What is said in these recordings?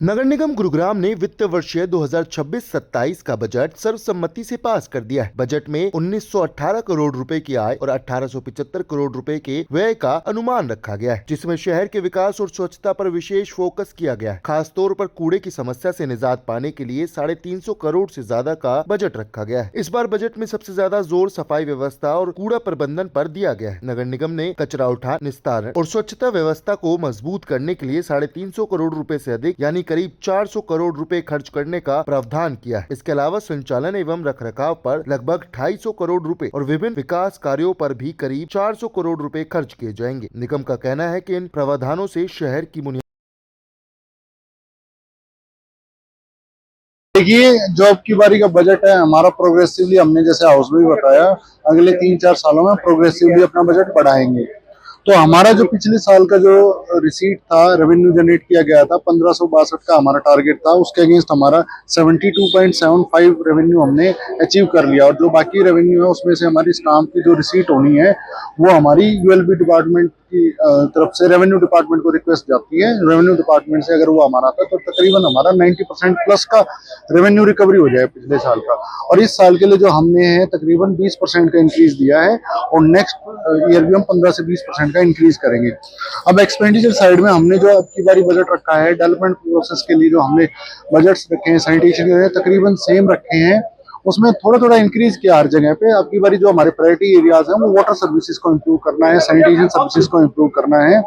नगर निगम गुरुग्राम ने वित्त वर्षीय 2026-27 का बजट सर्वसम्मति से पास कर दिया है। बजट में 1918 करोड़ रुपए की आय और 1875 करोड़ रुपए के व्यय का अनुमान रखा गया है, जिसमें शहर के विकास और स्वच्छता पर विशेष फोकस किया गया है। खास तौर पर कूड़े की समस्या से निजात पाने के लिए 350 करोड़ से ज्यादा का बजट रखा गया है। इस बार बजट में सबसे ज्यादा जोर सफाई व्यवस्था और कूड़ा प्रबंधन पर दिया गया है। नगर निगम ने कचरा उठान, निस्तारण और स्वच्छता व्यवस्था को मजबूत करने के लिए 350 करोड़ रुपए से अधिक यानी करीब 400 करोड़ रुपए खर्च करने का प्रावधान किया है। इसके अलावा संचालन एवं रखरखाव पर लगभग 250 करोड़ रुपए और विभिन्न विकास कार्यों पर भी करीब 400 करोड़ रुपए खर्च किए जाएंगे। निगम का कहना है कि इन प्रावधानों से शहर की बुनियाद देखिए, जो अब की बारी का बजट है हमारा प्रोग्रेसिवली, हमने जैसे हाउस में भी बताया, अगले 3-4 सालों में प्रोग्रेसिवली अपना बजट बढ़ाएंगे। तो हमारा जो पिछले साल का जो रिसीट था, रेवेन्यू जनरेट किया गया था 1562 का हमारा टारगेट था, उसके अगेंस्ट हमारा 72.75 रेवेन्यू हमने अचीव कर लिया। और जो बाकी रेवेन्यू है उसमें से हमारी स्टाम्प की जो रिसीट होनी है वो हमारी यूएलबी डिपार्टमेंट की तरफ से रेवेन्यू डिपार्टमेंट को रिक्वेस्ट जाती है। रेवेन्यू डिपार्टमेंट से अगर वो हमारा आता है तो तकरीबन हमारा 90% प्लस का रेवेन्यू रिकवरी हो जाए पिछले साल का। और इस साल के लिए जो हमने है तकरीबन 20% का इंक्रीज दिया है और नेक्स्ट ईयर भी हम 15 से 20% का इंक्रीज करेंगे। अब एक्सपेंडिचर साइड में हमने जो अब की बारी बजट रखा है, डेवलपमेंट प्रोसेस के लिए जो हमने बजट्स रखे हैं, सैनिटेशन के तकरीबन सेम रखे हैं। उसमें थोड़ा थोड़ा इंक्रीज किया हर जगह पे। अब की बारी जो हमारे प्रायोरिटी एरियाज हैं वो वाटर सर्विसेज को इम्प्रूव करना है, सैनिटेशन सर्विसेज को इम्प्रूव करना है।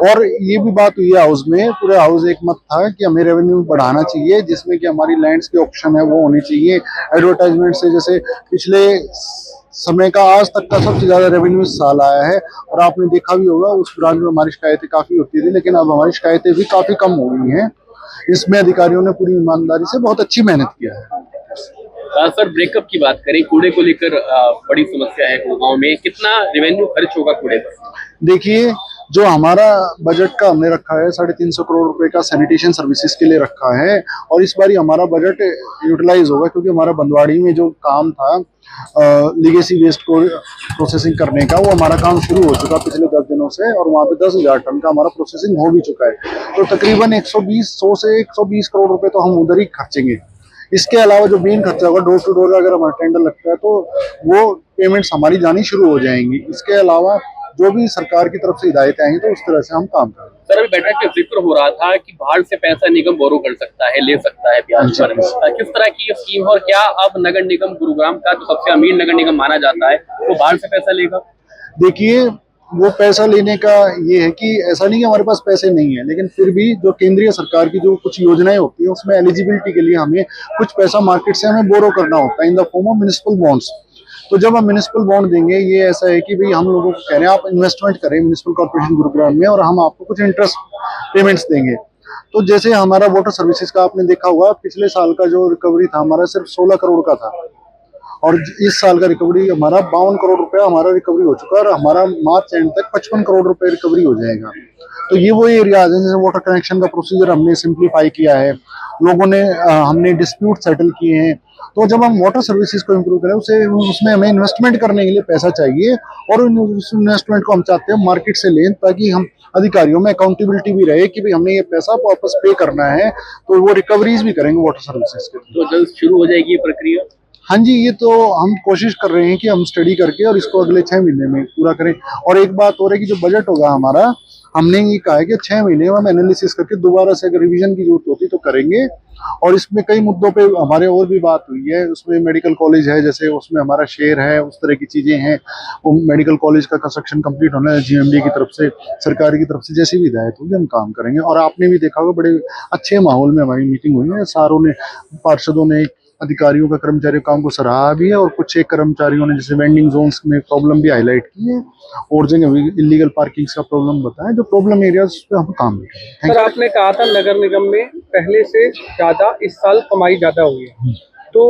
और ये भी बात हुई है हाउस में, पूरे हाउस एक मत था कि हमें रेवेन्यू बढ़ाना चाहिए, जिसमें कि हमारी लैंड्स की ऑप्शन है वो होनी चाहिए। एडवर्टाइजमेंट से जैसे पिछले समय का आज तक का सबसे ज्यादा रेवेन्यू इस साल आया है। और आपने देखा भी होगा उस ब्रांच में हमारी शिकायतें काफी होती थी, लेकिन अब हमारी शिकायतें भी काफी कम हो गई हैं। इसमें अधिकारियों ने पूरी ईमानदारी से बहुत अच्छी मेहनत किया है। सर, ब्रेकअप की बात करें, कूड़े को लेकर बड़ी समस्या है गांव में। कितना रेवेन्यू खर्च होगा कूड़े पर? देखिए, जो हमारा बजट का हमने रखा है 350 करोड़ रुपए का सैनिटेशन सर्विसेज के लिए रखा है। और इस बार हमारा बजट यूटिलाइज होगा क्योंकि हमारा बंदवाड़ी में जो काम था लीगेसी वेस्ट को प्रोसेसिंग करने का, वो हमारा काम शुरू हो चुका पिछले 10 दिनों से। और वहाँ पे 10,000 टन का हमारा प्रोसेसिंग हो भी चुका है। तो तकरीबन 100 से 120 करोड़ रुपए तो हम उधर ही खर्चेंगे। इसके अलावा जो मेन खर्चा होगा डोर टू डोर का, अगर हमारा टेंडर लगता है तो वो पेमेंट्स हमारी जानी शुरू हो जाएंगी। इसके अलावा जो भी सरकार की तरफ से हिदायतें आएंगी तो उस तरह से हम काम करेंगे। सर, अभी बैठक में जिक्र हो रहा था कि बाहर से पैसा निगम बोरो कर सकता है, ले सकता है ब्याज पर। किस तरह की स्कीम है और क्या अब नगर निगम गुरुग्राम का, जो सबसे अमीर नगर निगम माना जाता है, वो बाहर से पैसा लेगा? देखिए, वो पैसा लेने का ये है कि ऐसा नहीं कि हमारे पास पैसे नहीं है, लेकिन फिर भी जो केंद्रीय सरकार की जो कुछ योजनाएं होती है उसमें एलिजिबिलिटी के लिए हमें कुछ पैसा मार्केट से हमें बोरो करना होता है in the form of municipal bonds. तो जब हम म्युनिसिपल बॉन्ड देंगे, ये ऐसा है कि भाई हम लोगों को कह रहे हैं आप इन्वेस्टमेंट करें म्युनिसिपल कॉर्पोरेशन गुरुग्राम में और हम आपको कुछ इंटरेस्ट पेमेंट्स देंगे। तो जैसे हमारा वाटर सर्विसेज का आपने देखा होगा, पिछले साल का जो रिकवरी था हमारा सिर्फ 16 करोड़ का था और इस साल का रिकवरी हमारा 52 करोड़ रुपया हमारा रिकवरी हो चुका है और हमारा मार्च एंड तक 55 करोड़ रुपए रिकवरी हो जाएगा। तो ये वो एरियाज हैं जैसे वाटर कनेक्शन का प्रोसीजर हमने सिंप्लीफाई किया है, लोगों ने हमने डिस्प्यूट सेटल किए हैं। तो जब हम वाटर सर्विसेज को इम्प्रूव करें उसमें हमें इन्वेस्टमेंट करने के लिए पैसा चाहिए और उस इन्वेस्टमेंट को हम चाहते हैं मार्केट से लें, ताकि हम अधिकारियों में अकाउंटेबिलिटी भी रहे कि भाई हमने ये पैसा वापस पे करना है, तो वो रिकवरीज भी करेंगे वाटर सर्विसेज के। तो जल्द शुरू हो जाएगी ये प्रक्रिया? हाँ जी, ये तो हम कोशिश कर रहे हैं कि हम स्टडी करके और इसको अगले 6 महीने में पूरा करें। और एक बात और है कि जो बजट होगा हमारा, हमने ये कहा है कि 6 महीने में हम एनालिसिस करके दोबारा से अगर रिवीजन की जरूरत होती तो करेंगे। और इसमें कई मुद्दों पे हमारे और भी बात हुई है। उसमें मेडिकल कॉलेज है, जैसे उसमें हमारा शेयर है, उस तरह की चीजें हैं। वो मेडिकल कॉलेज का कंस्ट्रक्शन कंप्लीट होना है, जीएमडी की तरफ से, सरकार की तरफ से जैसी भी हिदायत होगी हम काम करेंगे। और आपने भी देखा होगा बड़े अच्छे माहौल में हमारी मीटिंग हुई है, सारों ने, पार्षदों ने, अधिकारियों का, कर्मचारियों काम को सराहा भी है। और कुछ एक कर्मचारियों ने जैसे वेंडिंग जोन्स में प्रॉब्लम भी हाईलाइट की है और जगह इलीगल पार्किंग का प्रॉब्लम बताया, जो प्रॉब्लम एरियाज पे हम काम भी करें। सर, आपने कहा था नगर निगम में पहले से ज्यादा इस साल कमाई ज्यादा हुई है, तो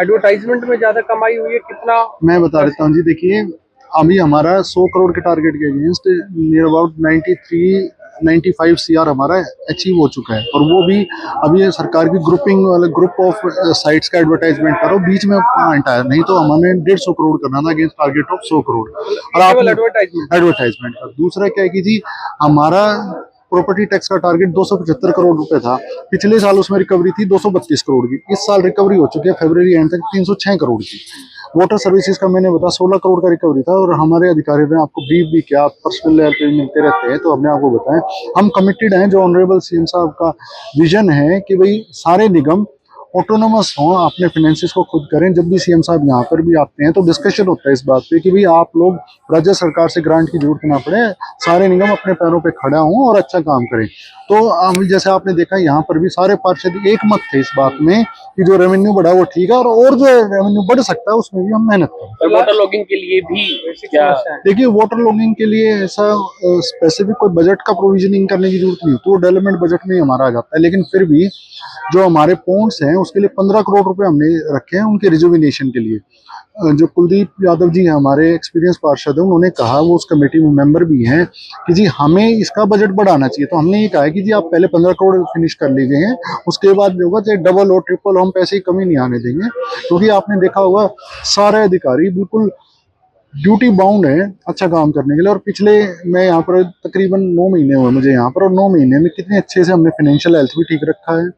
एडवर्टाइजमेंट में ज्यादा कमाई हुई है, कितना? मैं बता देता हूँ जी। देखिए, अभी हमारा 100 करोड़ के टारगेट के अगेंस्ट नियर अबाउट 95 सीआर हमारा अचीव हो चुका है। और वो भी अभी सरकार की ग्रुपिंग वाले ग्रुप ऑफ साइट्स का एडवर्टाइजमेंट करो, बीच में पॉइंट आया, नहीं तो हमने 150 करोड़ करना था अगेंस्ट टारगेट ऑफ 100 करोड़। और आप एडवर्टाइजमेंट एडवर्टाइजमेंट का दूसरा क्या है कि जी हमारा प्रॉपर्टी टैक्स का टारगेट 275 करोड़ रुपए था, पिछले साल उसमें रिकवरी थी 232 करोड़ की, इस साल रिकवरी हो चुकी है फरवरी एंड तक 306 करोड़ की। वाटर सर्विसेज का मैंने बताया 16 करोड़ का रिकवरी था, और हमारे अधिकारियों ने आपको ब्रीफ भी किया, आप पर्सनल लेवल पे मिलते रहते हैं तो हमने आपको बताया हम कमिटेड हैं। जो ऑनरेबल सीएम साहब का विजन है कि भाई सारे निगम ऑटोनोमस हों, अपने फाइनेंसिस को खुद करें। जब भी सीएम साहब यहाँ पर भी आते हैं तो डिस्कशन होता है इस बात पे कि भाई आप लोग राज्य सरकार से ग्रांट की जरूरत ना पड़े, सारे निगम अपने पैरों पे खड़ा हों और अच्छा काम करें। तो जैसे आपने देखा यहाँ पर भी सारे पार्षद एक मत थे इस बात में कि जो रेवेन्यू बढ़ा वो ठीक है, और जो रेवेन्यू बढ़ सकता है उसमें भी हम मेहनत करें। और वाटर लॉगिंग के लिए भी क्या? देखिए वाटर लॉगिंग के लिए ऐसा स्पेसिफिक कोई बजट का प्रोविजनिंग करने की जरूरत नहीं होती, वो डेवलपमेंट बजट में ही हमारा आ जाता है। लेकिन फिर भी जो हमारे पॉन्ड्स हैं उसके लिए 15 करोड़ रुपए हमने रखे हैं उनके रिजुविनेशन के लिए। जो कुलदीप यादव जी हैं हमारे एक्सपीरियंस पार्षद हैं, उन्होंने कहा, वो उस कमेटी में मेंबर भी हैं, कि जी हमें इसका बजट बढ़ाना चाहिए। तो हमने ये कहा है कि जी आप पहले 15 करोड़ फिनिश कर लीजिए, उसके बाद जो होगा चाहे डबल और ट्रिपल, हम पैसे की कमी नहीं आने देंगे। क्योंकि आपने देखा होगा सारे अधिकारी बिल्कुल ड्यूटी बाउंड है अच्छा काम करने के लिए। और पिछले मैं यहाँ पर तकरीबन 9 महीने हुए मुझे यहाँ पर, और 9 महीने में कितने अच्छे से हमने फाइनेंशियल हेल्थ भी ठीक रखा है,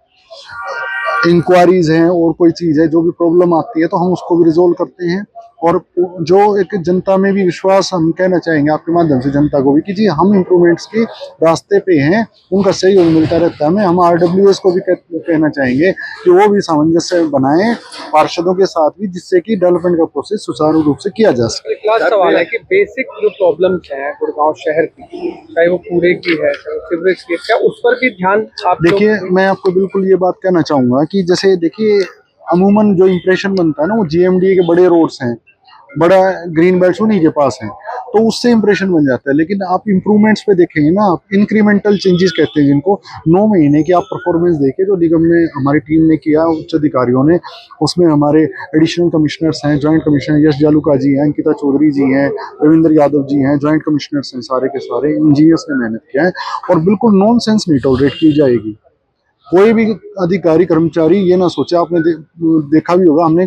इंक्वायरीज हैं और कोई चीज़ है जो भी प्रॉब्लम आती है तो हम उसको भी रिजोल्व करते हैं। और जो एक जनता में भी विश्वास हम कहना चाहेंगे आपके माध्यम से जनता को भी कि जी हम इम्प्रूवमेंट्स के रास्ते पे हैं, उनका सहयोग मिलता रहता है हमें। हम RWS को भी कहना चाहेंगे कि वो भी सामंजस्य बनाएं पार्षदों के साथ भी, जिससे कि डेवलपमेंट का प्रोसेस सुचारू रूप से किया जा सके। एक लास्ट सवाल है कि बेसिक जो प्रॉब्लम्स हैं गुड़गांव शहर की, चाहे वो कूड़े की है, चाहे सीवरेज की है, क्या उस पर भी ध्यान आप देखिए मैं आपको बिल्कुल ये बात कहना चाहूंगा कि जैसे देखिए अमूमन जो इम्प्रेशन बनता है ना, वो GMDA के बड़े रोड्स हैं, बड़ा ग्रीन बेल्ट उन्हीं के पास है, तो उससे इंप्रेशन बन जाता है। लेकिन आप इम्प्रूवमेंट्स पे देखेंगे ना, आप इंक्रीमेंटल चेंजेस कहते हैं जिनको, 9 महीने की आप परफॉर्मेंस देखे जो निगम ने हमारी टीम ने किया, उच्च अधिकारियों ने, उसमें हमारे एडिशनल कमिश्नर्स हैं, जॉइंट कमिश्नर यश जालूका जी हैं, अंकिता चौधरी जी हैं, रविंद्र यादव जी हैं, जॉइंट कमिश्नर्स हैं, सारे के सारे इंजीनियर्स ने मेहनत किया है। और बिल्कुल नॉनसेंस नहीं टॉलरेट की जाएगी। कोई भी अधिकारी कर्मचारी ये ना सोचे, आपने देखा भी होगा हमने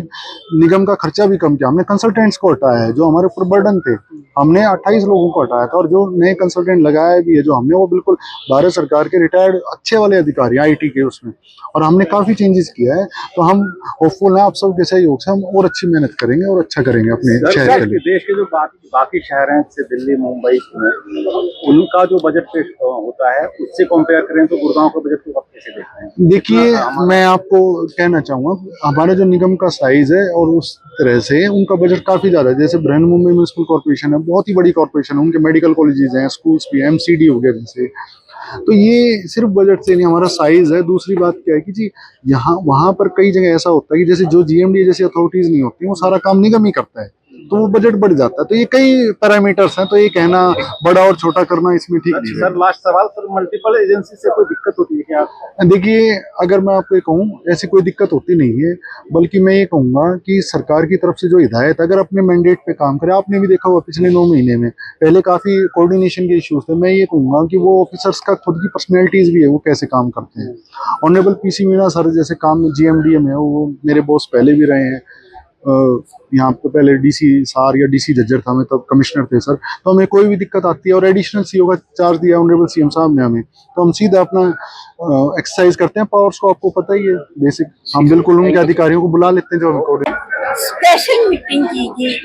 निगम का खर्चा भी कम किया, हमने कंसल्टेंट्स को हटाया है जो हमारे ऊपर बर्डन थे, हमने 28 लोगों को हटाया था। और जो नए कंसल्टेंट लगाया भी है जो हमने, वो बिल्कुल भारत सरकार के रिटायर्ड अच्छे वाले अधिकारी IT के उसमें, और हमने काफ़ी चेंजेस किया है। तो हम होपफुल हैं आप सबके सहयोग से हम और अच्छी मेहनत करेंगे और अच्छा करेंगे अपने शहर के लिए। देश के जो बाकी शहर हैं जैसे दिल्ली, मुंबई, उनका जो बजट पेश होता है उससे कंपेयर करें तो गुड़गांव का बजट को आप कैसे देखते हैं? देखिए मैं आपको कहना चाहूँगा हमारे जो निगम का साइज है और उस तरह से उनका बजट काफ़ी ज़्यादा है। जैसे बृहन मुंबई म्युनिसिपल कॉर्पोरेशन है, बहुत ही बड़ी कॉर्पोरेशन है, उनके मेडिकल कॉलेजेस हैं, स्कूल्स भी हैं, MCD हो गया जैसे। तो ये सिर्फ बजट से नहीं, हमारा साइज है। दूसरी बात क्या है कि जी यहाँ वहाँ पर कई जगह ऐसा होता है कि जैसे जो GMDA जैसी अथॉरिटीज़ नहीं होती, वो सारा काम निगम ही करता है, तो वो बजट बढ़ जाता है। तो ये कई पैरामीटर्स हैं, तो ये कहना बड़ा और छोटा करना इसमें ठीक नहीं है। सर लास्ट सवाल, सर मल्टीपल एजेंसी से कोई दिक्कत होती है क्या? देखिए अगर मैं आपको ये कहूँ, ऐसी कोई दिक्कत होती नहीं है, बल्कि मैं ये कहूँगा कि सरकार की तरफ से जो हिदायत, अगर अपने मैंडेट पे काम करे, आपने भी देखा हुआ पिछले 9 महीने में पहले काफ़ी कोऑर्डिनेशन के इश्यूज थे। मैं ये कहूँगा कि वो ऑफिसर्स का खुद की पर्सनैलिटीज़ भी है, वो कैसे काम करते हैं। ऑनरेबल PC मीणा सर जैसे काम GMDA में, वो मेरे बॉस पहले भी रहे हैं, यहाँ पे पहले DC सार या DC झज्जर था, मैं तब कमिश्नर थे सर। तो हमें कोई भी दिक्कत आती है और एडिशनल CO का चार्ज दिया ऑनरेबल CM साहब ने हमें, तो हम सीधा अपना एक्सरसाइज करते हैं पावर्स को, आपको पता ही है बेसिक। हम बिल्कुल उनके अधिकारियों को बुला लेते हैं जो हमें स्पेशल मीटिंग की गई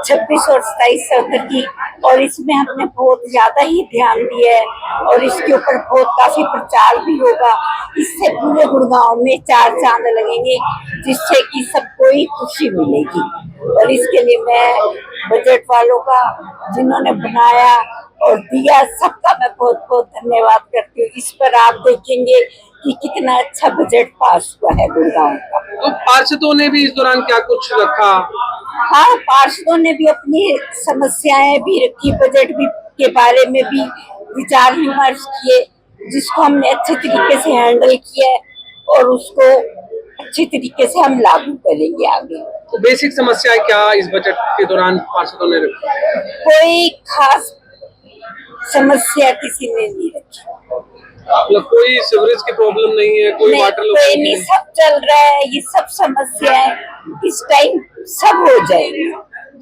26 और 27 सत्र की, और इसमें हमने बहुत ज्यादा ही ध्यान दिया है और इसके ऊपर बहुत काफी प्रचार भी होगा। इससे पूरे गुड़गांव में 4 चांद लगेंगे, जिससे कि सबको ही खुशी मिलेगी। और इसके लिए मैं बजट वालों का, जिन्होंने बनाया और दिया, सबका मैं बहुत बहुत धन्यवाद करती हूँ। इस पर आप देखेंगे कि कितना अच्छा बजट पास हुआ है गुड़गांव का। तो पार्षदों ने भी इस दौरान क्या कुछ रखा? हाँ, पार्षदों ने भी अपनी समस्याएं भी रखी, बजट भी के बारे में भी विचार विमर्श किए, जिसको हमने अच्छे तरीके से हैंडल किया है और उसको अच्छी तरीके से हम लागू करेंगे आगे। तो बेसिक समस्या क्या इस बजट के दौरान पार्षदों ने रखी? कोई खास समस्या किसी ने नहीं रखी, मतलब कोई सीवरेज की प्रॉब्लम नहीं है, कोई वाटर कोई नहीं, सब चल रहा है। ये सब समस्याएं इस टाइम सब हो जाएंगी।